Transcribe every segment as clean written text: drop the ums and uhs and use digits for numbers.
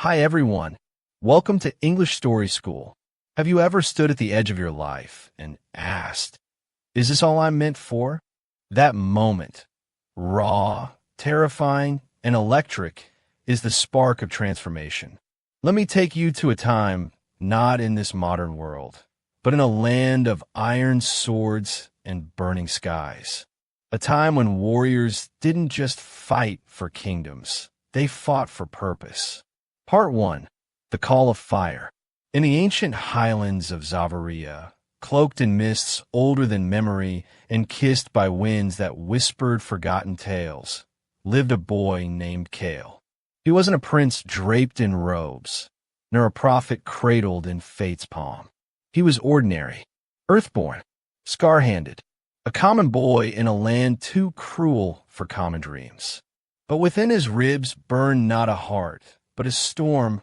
Hi everyone. Welcome to English Story School. Have you ever stood at the edge of your life and asked, is this all I'm meant for? That moment, raw, terrifying, and electric, is the spark of transformation. Let me take you to a time not in this modern world, but in a land of iron swords and burning skies. A time when warriors didn't just fight for kingdoms, they fought for purpose. Part 1. The Call of Fire. In the ancient highlands of Zavaria, cloaked in mists older than memory and kissed by winds that whispered forgotten tales, lived a boy named Kale. He wasn't a prince draped in robes, nor a prophet cradled in fate's palm. He was ordinary, earthborn, scar-handed, a common boy in a land too cruel for common dreams. But within his ribs burned not a heart, but a storm,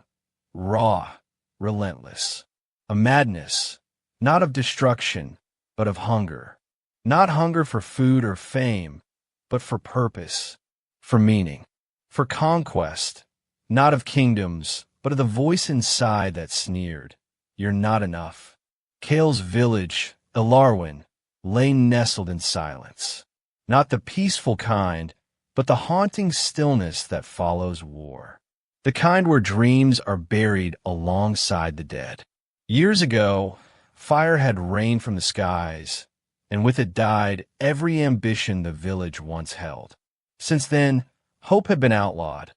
raw, relentless. A madness, not of destruction, but of hunger. Not hunger for food or fame, but for purpose, for meaning, for conquest, not of kingdoms, but of the voice inside that sneered, "You're not enough." Kale's village, Ilarwin, lay nestled in silence. Not the peaceful kind, but the haunting stillness that follows war. The kind where dreams are buried alongside the dead. Years ago, fire had rained from the skies, and with it died every ambition the village once held. Since then, hope had been outlawed,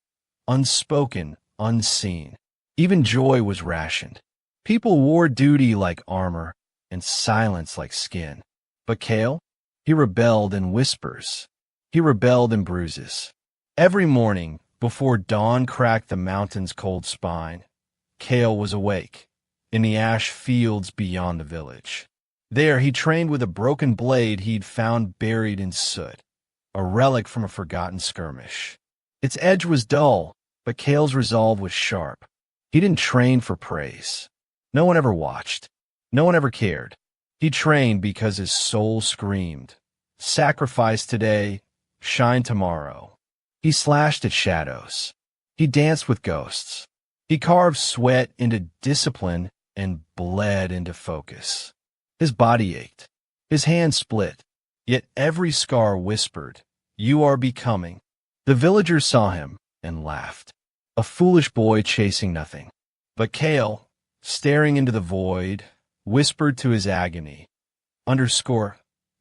unspoken, unseen. Even joy was rationed. People wore duty like armor and silence like skin. But Kale? He rebelled in whispers. He rebelled in bruises. Every morning, before dawn cracked the mountain's cold spine, Kale was awake, in the ash fields beyond the village. There he trained with a broken blade he'd found buried in soot, a relic from a forgotten skirmish. Its edge was dull, but Kale's resolve was sharp. He didn't train for praise. No one ever watched. No one ever cared. He trained because his soul screamed, "Sacrifice today, shine tomorrow." He slashed at shadows. He danced with ghosts. He carved sweat into discipline and bled into focus. His body ached. His hands split. Yet every scar whispered, "You are becoming." The villagers saw him and laughed. A foolish boy chasing nothing. But Kale, staring into the void, whispered to his agony,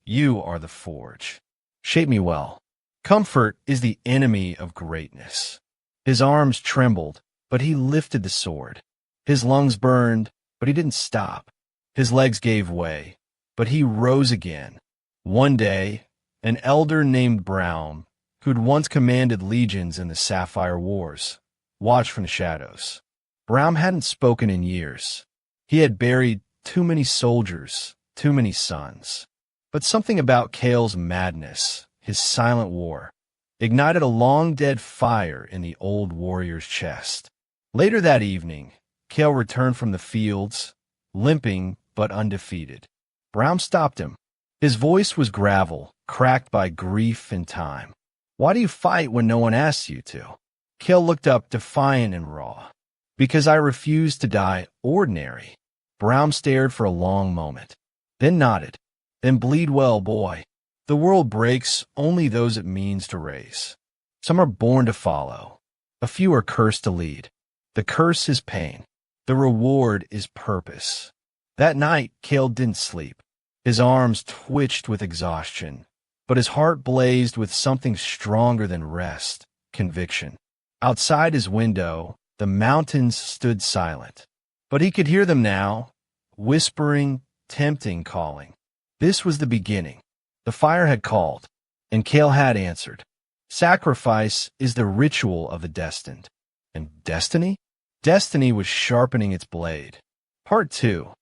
"You are the forge. Shape me well." Comfort is the enemy of greatness. His arms trembled, but he lifted the sword. His lungs burned, but he didn't stop. His legs gave way, but he rose again. One day, an elder named Brown, who'd once commanded legions in the Sapphire Wars, watched from the shadows. Brown hadn't spoken in years. He had buried too many soldiers, too many sons. But something about Kale's madness, his silent war, ignited a long-dead fire in the old warrior's chest. Later that evening, Kale returned from the fields, limping but undefeated. Brown stopped him. His voice was gravel, cracked by grief and time. "Why do you fight when no one asks you to?" Kale looked up, defiant and raw. "Because I refuse to die ordinary." Brown stared for a long moment, then nodded. "Then bleed well, boy. The world breaks only those it means to raise. Some are born to follow. A few are cursed to lead. The curse is pain. The reward is purpose." That night, Kale didn't sleep. His arms twitched with exhaustion, but his heart blazed with something stronger than rest, conviction. Outside his window, the mountains stood silent. But he could hear them now, whispering, tempting, calling. This was the beginning. The fire had called, and Kale had answered. Sacrifice is the ritual of the destined. And destiny? Destiny was sharpening its blade. Part 2.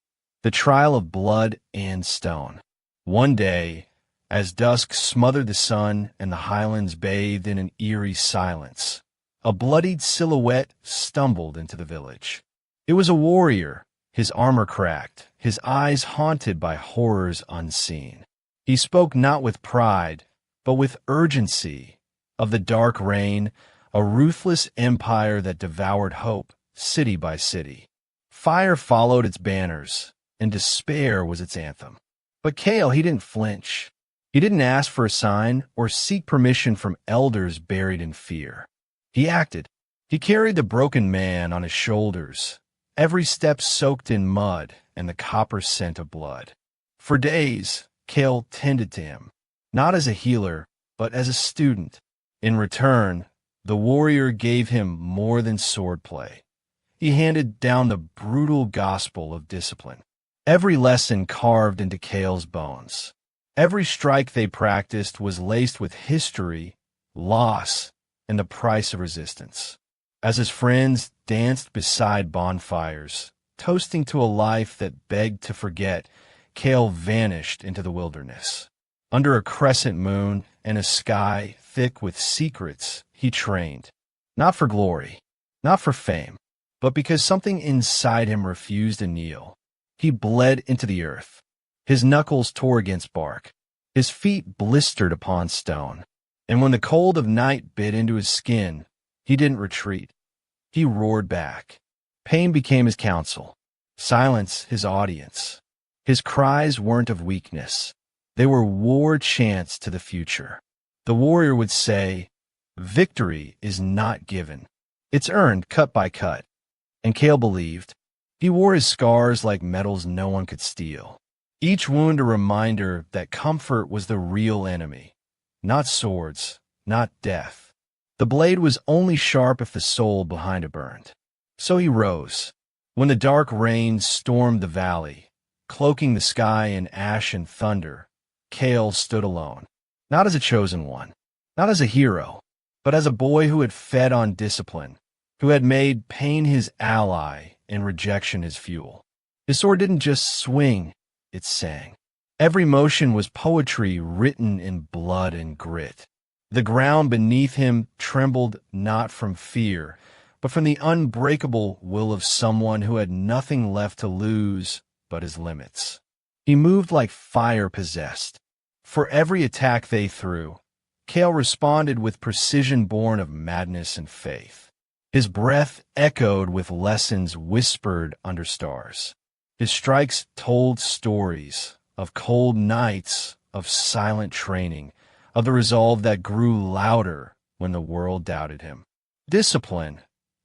The Trial of Blood and Stone. One day, as dusk smothered the sun and the highlands bathed in an eerie silence, a bloodied silhouette stumbled into the village. It was a warrior, his armor cracked, his eyes haunted by horrors unseen. He spoke not with pride, but with urgency, of the dark reign, a ruthless empire that devoured hope, city by city. Fire followed its banners, and despair was its anthem. But Cale, he didn't flinch. He didn't ask for a sign or seek permission from elders buried in fear. He acted. He carried the broken man on his shoulders, every step soaked in mud and the copper scent of blood. For days, Cale tended to him, not as a healer, but as a student. In return, the warrior gave him more than swordplay. He handed down the brutal gospel of discipline. Every lesson carved into Cale's bones. Every strike they practiced was laced with history, loss, and the price of resistance. As his friends danced beside bonfires, toasting to a life that begged to forget, Cale vanished into the wilderness. Under a crescent moon and a sky thick with secrets, he trained. Not for glory, not for fame, but because something inside him refused to kneel. He bled into the earth. His knuckles tore against bark. His feet blistered upon stone. And when the cold of night bit into his skin, he didn't retreat. He roared back. Pain became his counsel, silence his audience. His cries weren't of weakness. They were war chants to the future. The warrior would say, "Victory is not given. It's earned cut by cut." And Cale believed. He wore his scars like medals no one could steal. Each wound a reminder that comfort was the real enemy. Not swords, not death. The blade was only sharp if the soul behind it burned. So he rose. When the dark rain stormed the valley, cloaking the sky in ash and thunder, Cale stood alone. Not as a chosen one, not as a hero, but as a boy who had fed on discipline, who had made pain his ally and rejection his fuel. His sword didn't just swing, it sang. Every motion was poetry written in blood and grit. The ground beneath him trembled not from fear, but from the unbreakable will of someone who had nothing left to lose but his limits. He moved like fire possessed. For every attack they threw, Cale responded with precision born of madness and faith. His breath echoed with lessons whispered under stars. His strikes told stories of cold nights, of silent training, of the resolve that grew louder when the world doubted him. Discipline,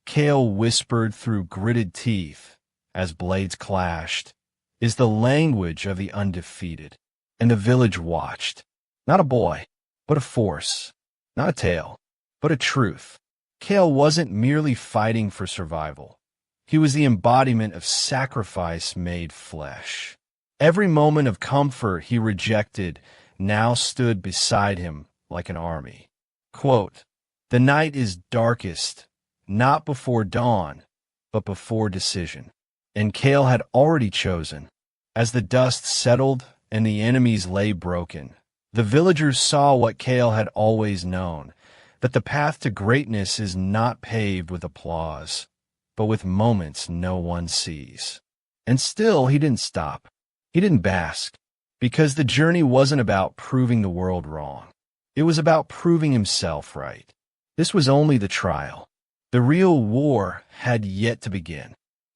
Cale whispered through gritted teeth as blades clashed, is the language of the undefeated. And the village watched. Not a boy, but a force. Not a tale, but a truth. Cale wasn't merely fighting for survival. He was the embodiment of sacrifice made flesh. Every moment of comfort he rejected now stood beside him like an army. Quote, "The night is darkest, not before dawn, but before decision." And Cale had already chosen. As the dust settled and the enemies lay broken, the villagers saw what Cale had always known, that the path to greatness is not paved with applause, but with moments no one sees. And still he didn't stop. He didn't bask, because the journey wasn't about proving the world wrong. It was about proving himself right. This was only the trial. The real war had yet to begin.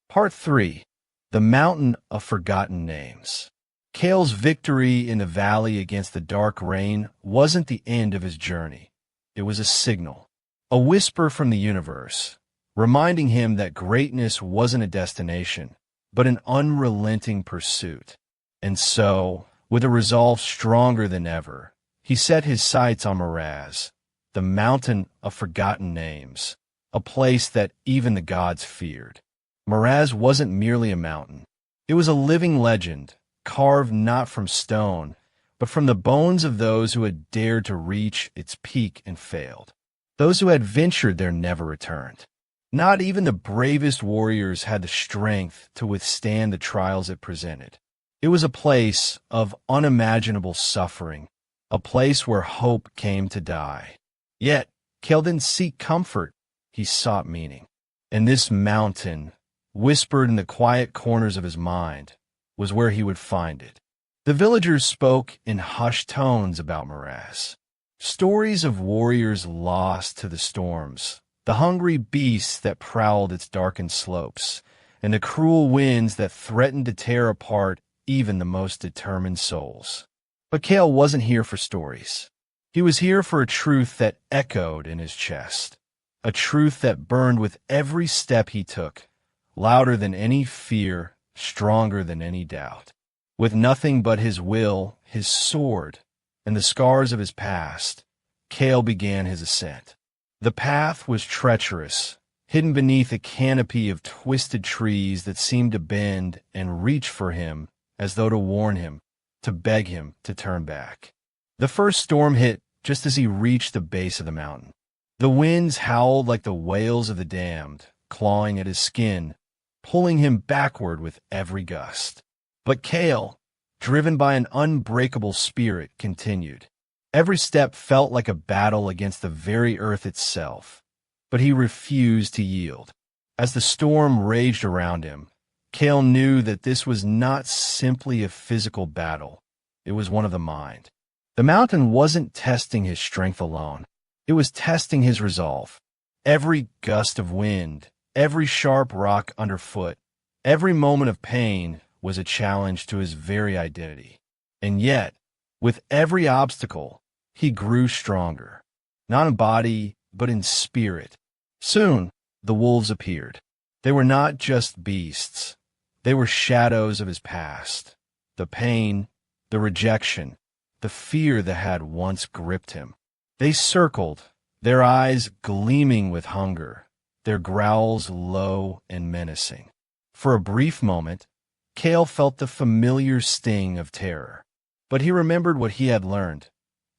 Part 3. The Mountain of Forgotten Names. Cale's victory in the valley against the dark rain wasn't the end of his journey. It was a signal, a whisper from the universe, reminding him that greatness wasn't a destination, but an unrelenting pursuit. And so, with a resolve stronger than ever, he set his sights on Immerse, the Mountain of Forgotten Names, a place that even the gods feared. Immerse wasn't merely a mountain. It was a living legend, carved not from stone, but from the bones of those who had dared to reach its peak and failed. Those who had ventured there never returned. Not even the bravest warriors had the strength to withstand the trials it presented. It was a place of unimaginable suffering, a place where hope came to die. Yet, Cale didn't seek comfort, he sought meaning. And this mountain, whispered in the quiet corners of his mind, was where he would find it. The villagers spoke in hushed tones about Immerse. Stories of warriors lost to the storms, the hungry beasts that prowled its darkened slopes, and the cruel winds that threatened to tear apart even the most determined souls. But Cale wasn't here for stories. He was here for a truth that echoed in his chest, a truth that burned with every step he took, louder than any fear, stronger than any doubt. With nothing but his will, his sword, and the scars of his past, Cale began his ascent. The path was treacherous, hidden beneath a canopy of twisted trees that seemed to bend and reach for him as though to warn him, to beg him to turn back. The first storm hit just as he reached the base of the mountain. The winds howled like the wails of the damned, clawing at his skin, pulling him backward with every gust. But Cale, driven by an unbreakable spirit, continued. Every step felt like a battle against the very earth itself, but he refused to yield. As the storm raged around him, Cale knew that this was not simply a physical battle. It was one of the mind. The mountain wasn't testing his strength alone. It was testing his resolve. Every gust of wind, every sharp rock underfoot, every moment of pain was a challenge to his very identity. And yet, with every obstacle, he grew stronger, not in body, but in spirit. Soon, the wolves appeared. They were not just beasts. They were shadows of his past. The pain, the rejection, the fear that had once gripped him. They circled, their eyes gleaming with hunger, their growls low and menacing. For a brief moment, Cale felt the familiar sting of terror. But he remembered what he had learned.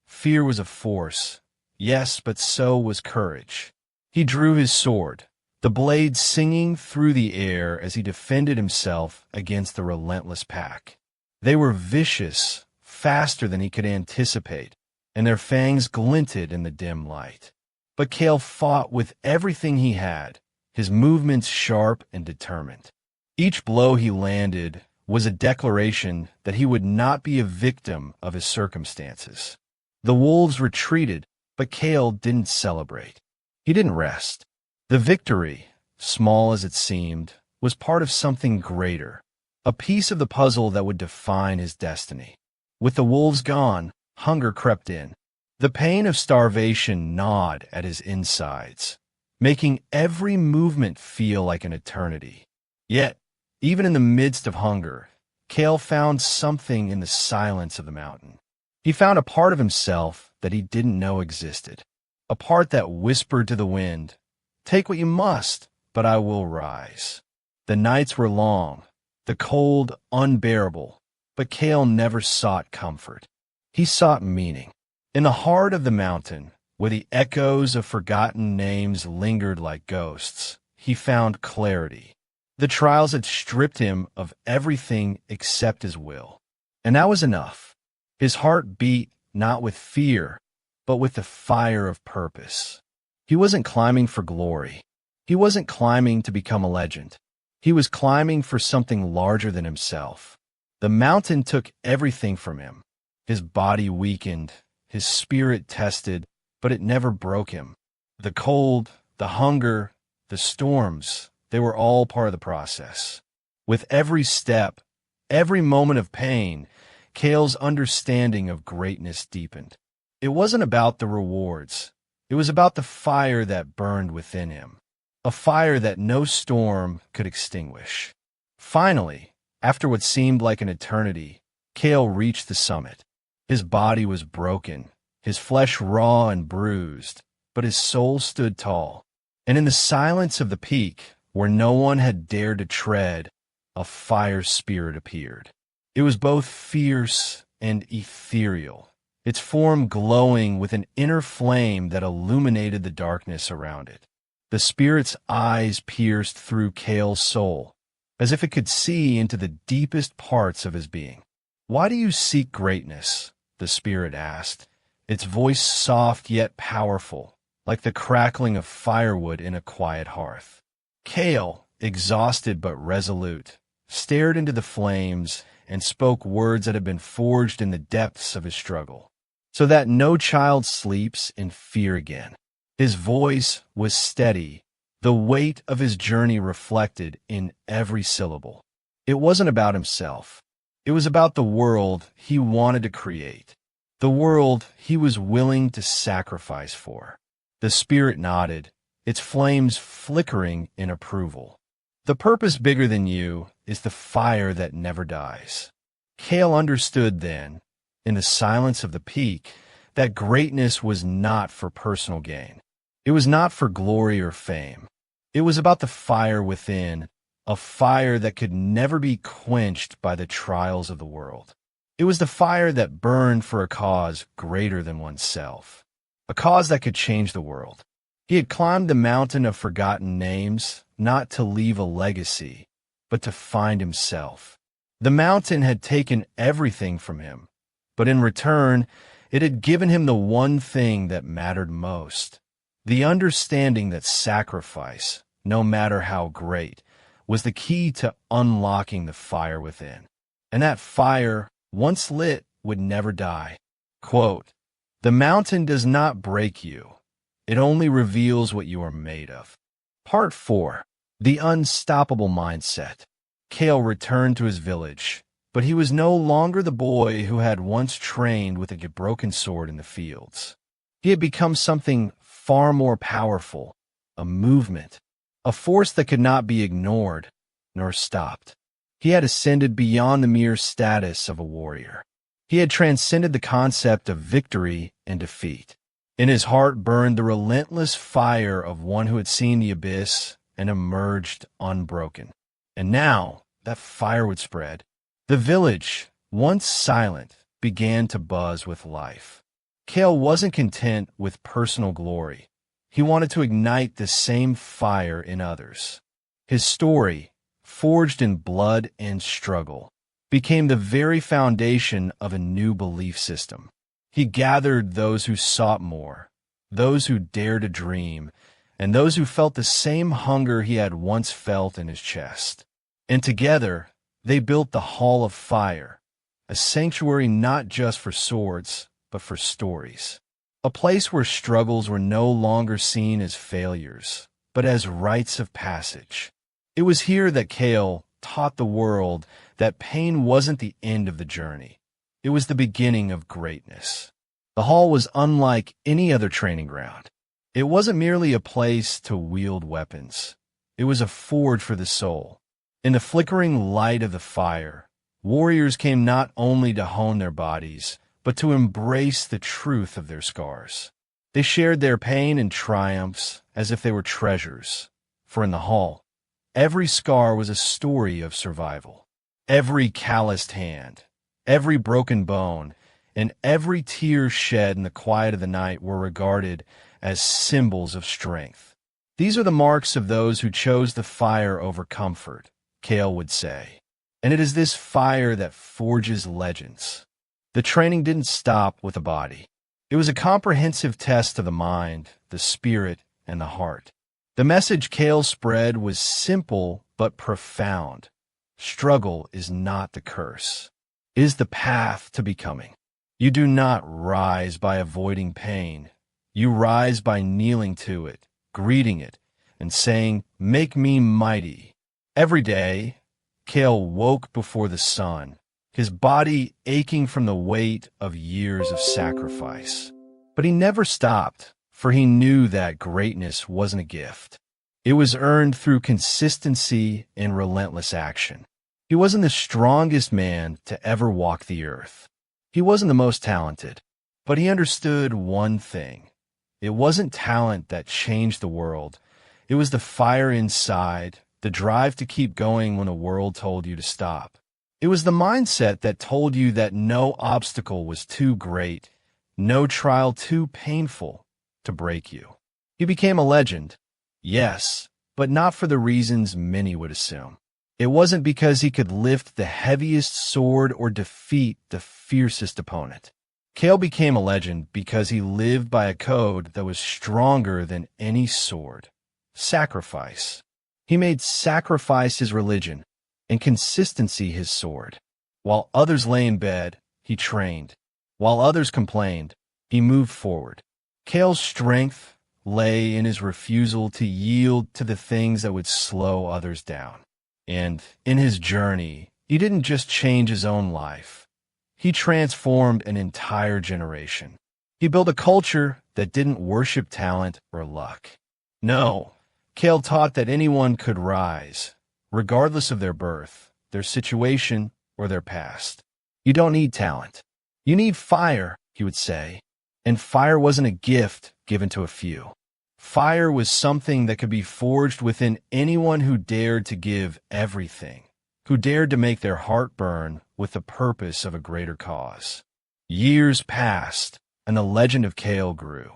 Fear was a force, yes, but so was courage. He drew his sword, the blade singing through the air as he defended himself against the relentless pack. They were vicious, faster than he could anticipate, and their fangs glinted in the dim light. But Cale fought with everything he had, his movements sharp and determined. Each blow he landed was a declaration that he would not be a victim of his circumstances. The wolves retreated, but Cale didn't celebrate. He didn't rest. The victory, small as it seemed, was part of something greater, a piece of the puzzle that would define his destiny. With the wolves gone, hunger crept in. The pain of starvation gnawed at his insides, making every movement feel like an eternity. Yet, even in the midst of hunger, Cale found something in the silence of the mountain. He found a part of himself that he didn't know existed, a part that whispered to the wind, "Take what you must, but I will rise." The nights were long, the cold unbearable, but Cale never sought comfort. He sought meaning. In the heart of the mountain, where the echoes of forgotten names lingered like ghosts, he found clarity. The trials had stripped him of everything except his will. And that was enough. His heart beat not with fear, but with the fire of purpose. He wasn't climbing for glory. He wasn't climbing to become a legend. He was climbing for something larger than himself. The mountain took everything from him. His body weakened, his spirit tested, but it never broke him. The cold, the hunger, the storms, they were all part of the process. With every step, every moment of pain, Cale's understanding of greatness deepened. It wasn't about the rewards. It was about the fire that burned within him, a fire that no storm could extinguish. Finally, after what seemed like an eternity, Cale reached the summit. His body was broken, his flesh raw and bruised, but his soul stood tall. And in the silence of the peak, where no one had dared to tread, a fire spirit appeared. It was both fierce and ethereal, its form glowing with an inner flame that illuminated the darkness around it. The spirit's eyes pierced through Cale's soul, as if it could see into the deepest parts of his being. "Why do you seek greatness?" the spirit asked, its voice soft yet powerful, like the crackling of firewood in a quiet hearth. Cale, exhausted but resolute, stared into the flames and spoke words that had been forged in the depths of his struggle. "So that no child sleeps in fear again. His voice was steady, the weight of his journey reflected in every syllable. It wasn't about himself. It was about the world he wanted to create, the world he was willing to sacrifice for. The spirit nodded, its flames flickering in approval. The purpose bigger than you is the fire that never dies. Cale understood then, in the silence of the peak, that greatness was not for personal gain. It was not for glory or fame. It was about the fire within, a fire that could never be quenched by the trials of the world. It was the fire that burned for a cause greater than oneself, a cause that could change the world. He had climbed the mountain of forgotten names, not to leave a legacy, but to find himself. The mountain had taken everything from him, but in return, it had given him the one thing that mattered most, the understanding that sacrifice, no matter how great, was the key to unlocking the fire within. And that fire, once lit, would never die. Quote, "The mountain does not break you. It only reveals what you are made of." Part 4. The Unstoppable Mindset. Cale returned to his village, but he was no longer the boy who had once trained with a broken sword in the fields. He had become something far more powerful, a movement, a force that could not be ignored nor stopped. He had ascended beyond the mere status of a warrior. He had transcended the concept of victory and defeat. In his heart burned the relentless fire of one who had seen the abyss and emerged unbroken. And now that fire would spread. The village, once silent, began to buzz with life. Cale wasn't content with personal glory. He wanted to ignite the same fire in others. His story, forged in blood and struggle, became the very foundation of a new belief system. He gathered those who sought more, those who dared to dream, and those who felt the same hunger he had once felt in his chest. And together, they built the Hall of Fire, a sanctuary not just for swords, but for stories. A place where struggles were no longer seen as failures, but as rites of passage. It was here that Cale taught the world that pain wasn't the end of the journey. It was the beginning of greatness. The hall was unlike any other training ground. It wasn't merely a place to wield weapons. It was a forge for the soul. In the flickering light of the fire, warriors came not only to hone their bodies, but to embrace the truth of their scars. They shared their pain and triumphs as if they were treasures, for in the hall, every scar was a story of survival. Every calloused hand, every broken bone, and every tear shed in the quiet of the night were regarded as symbols of strength. These are the marks of those who chose the fire over comfort, Cale would say. And it is this fire that forges legends. The training didn't stop with the body. It was a comprehensive test of the mind, the spirit, and the heart. The message Cale spread was simple but profound. Struggle is not the curse. It is the path to becoming. You do not rise by avoiding pain. You rise by kneeling to it, greeting it, and saying, "Make me mighty." Every day, Cale woke before the sun, his body aching from the weight of years of sacrifice. But he never stopped, for he knew that greatness wasn't a gift. It was earned through consistency and relentless action. He wasn't the strongest man to ever walk the earth. He wasn't the most talented, but he understood one thing. It wasn't talent that changed the world. It was the fire inside, the drive to keep going when the world told you to stop. It was the mindset that told you that no obstacle was too great, no trial too painful to break you. He became a legend, yes, but not for the reasons many would assume. It wasn't because he could lift the heaviest sword or defeat the fiercest opponent. Cale became a legend because he lived by a code that was stronger than any sword: sacrifice. He made sacrifice his religion and consistency his sword. While others lay in bed, he trained. While others complained, he moved forward. Cale's strength lay in his refusal to yield to the things that would slow others down. And in his journey, he didn't just change his own life. He transformed an entire generation. He built a culture that didn't worship talent or luck. No, Cale taught that anyone could rise, regardless of their birth, their situation, or their past. You don't need talent. You need fire, he would say. And fire wasn't a gift given to a few. Fire was something that could be forged within anyone who dared to give everything, who dared to make their heart burn with the purpose of a greater cause. Years passed, and the legend of Cale grew.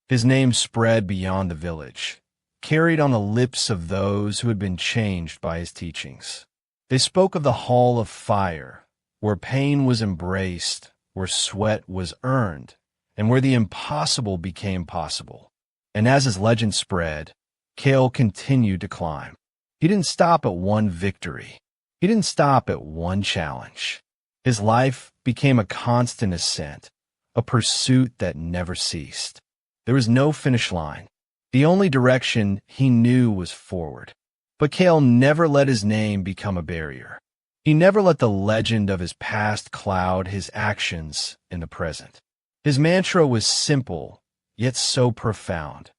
His name spread beyond the village, carried on the lips of those who had been changed by his teachings. They spoke of the Hall of Fire, where pain was embraced, where sweat was earned, and where the impossible became possible. And as his legend spread, Cale continued to climb. He didn't stop at one victory. He didn't stop at one challenge. His life became a constant ascent, a pursuit that never ceased. There was no finish line. The only direction he knew was forward. But Cale never let his name become a barrier. He never let the legend of his past cloud his actions in the present. His mantra was simple, yet so profound.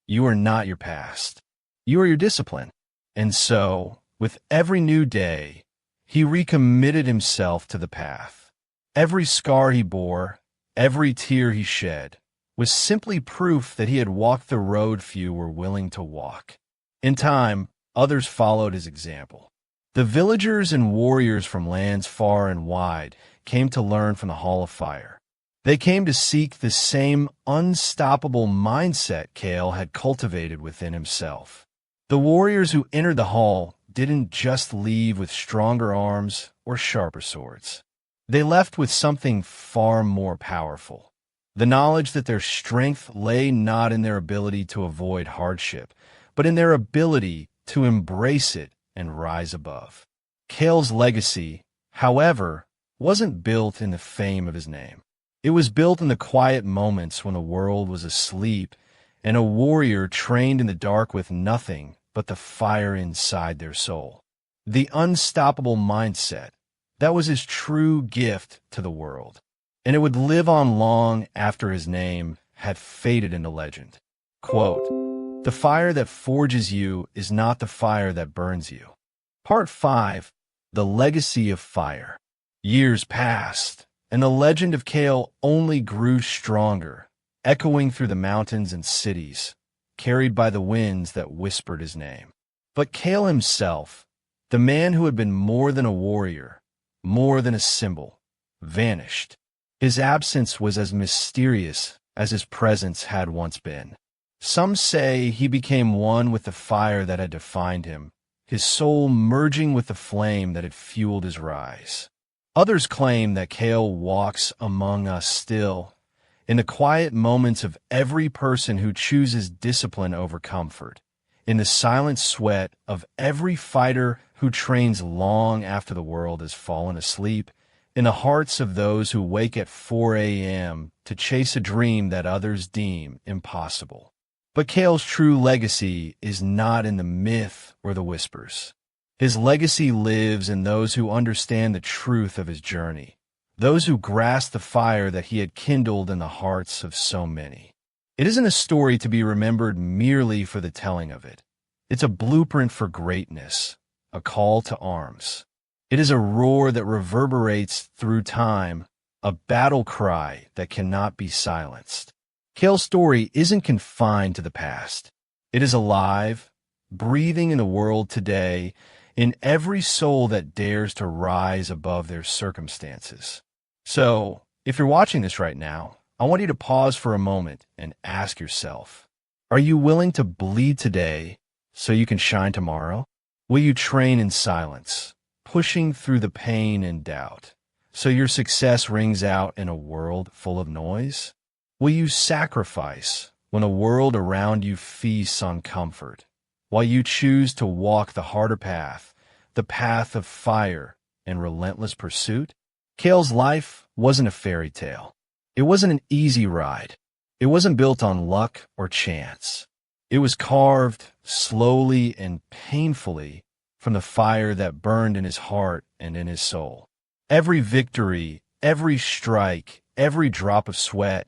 You are not your past. You are your discipline. And so, with every new day, he recommitted himself to the path. Every scar he bore, every tear he shed, was simply proof that he had walked the road few were willing to walk. In time, others followed his example. The villagers and warriors from lands far and wide came to learn from the Hall of Fire. They came to seek the same unstoppable mindset Cale had cultivated within himself. The warriors who entered the hall didn't just leave with stronger arms or sharper swords. They left with something far more powerful. The knowledge that their strength lay not in their ability to avoid hardship, but in their ability to embrace it and rise above. Cale's legacy, however, wasn't built in the fame of his name. It was built in the quiet moments when the world was asleep and a warrior trained in the dark with nothing but the fire inside their soul. The unstoppable mindset, that was his true gift to the world. And it would live on long after his name had faded into legend. Quote, "The fire that forges you is not the fire that burns you." Part 5, The Legacy of Fire. Years passed, and the legend of Cale only grew stronger, echoing through the mountains and cities, carried by the winds that whispered his name. But Cale himself, the man who had been more than a warrior, more than a symbol, vanished. His absence was as mysterious as his presence had once been. Some say he became one with the fire that had defined him, his soul merging with the flame that had fueled his rise. Others claim that Cale walks among us still, in the quiet moments of every person who chooses discipline over comfort, in the silent sweat of every fighter who trains long after the world has fallen asleep, in the hearts of those who wake at 4 a.m. to chase a dream that others deem impossible. But Cale's true legacy is not in the myth or the whispers. His legacy lives in those who understand the truth of his journey, those who grasp the fire that he had kindled in the hearts of so many. It isn't a story to be remembered merely for the telling of it. It's a blueprint for greatness, a call to arms. It is a roar that reverberates through time, a battle cry that cannot be silenced. Cale's story isn't confined to the past. It is alive, breathing in the world today, in every soul that dares to rise above their circumstances. So, if you're watching this right now, I want you to pause for a moment and ask yourself, are you willing to bleed today so you can shine tomorrow? Will you train in silence, pushing through the pain and doubt, so your success rings out in a world full of noise? Will you sacrifice when a world around you feasts on comfort, while you choose to walk the harder path, the path of fire and relentless pursuit? Cale's life wasn't a fairy tale. It wasn't an easy ride. It wasn't built on luck or chance. It was carved slowly and painfully from the fire that burned in his heart and in his soul. Every victory, every strike, every drop of sweat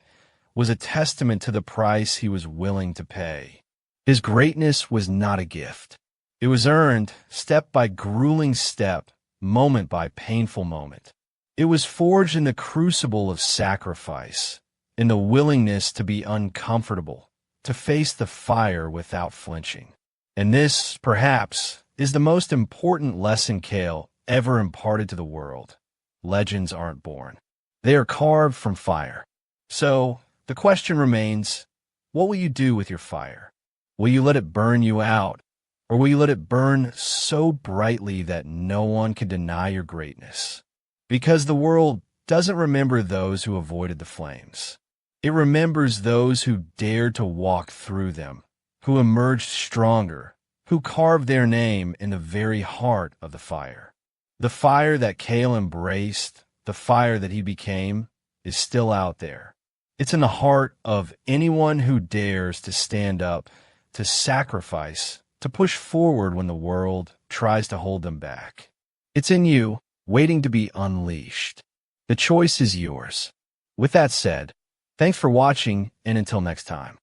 was a testament to the price he was willing to pay. His greatness was not a gift. It was earned step by grueling step, moment by painful moment. It was forged in the crucible of sacrifice, in the willingness to be uncomfortable, to face the fire without flinching. And this, perhaps, is the most important lesson Cale ever imparted to the world. Legends aren't born. They are carved from fire. So, the question remains, what will you do with your fire? Will you let it burn you out, or will you let it burn so brightly that no one can deny your greatness? Because the world doesn't remember those who avoided the flames. It remembers those who dared to walk through them, who emerged stronger, who carved their name in the very heart of the fire. The fire that Cale embraced, the fire that he became, is still out there. It's in the heart of anyone who dares to stand up, to sacrifice, to push forward when the world tries to hold them back. It's in you, waiting to be unleashed. The choice is yours. With that said, thanks for watching, and until next time.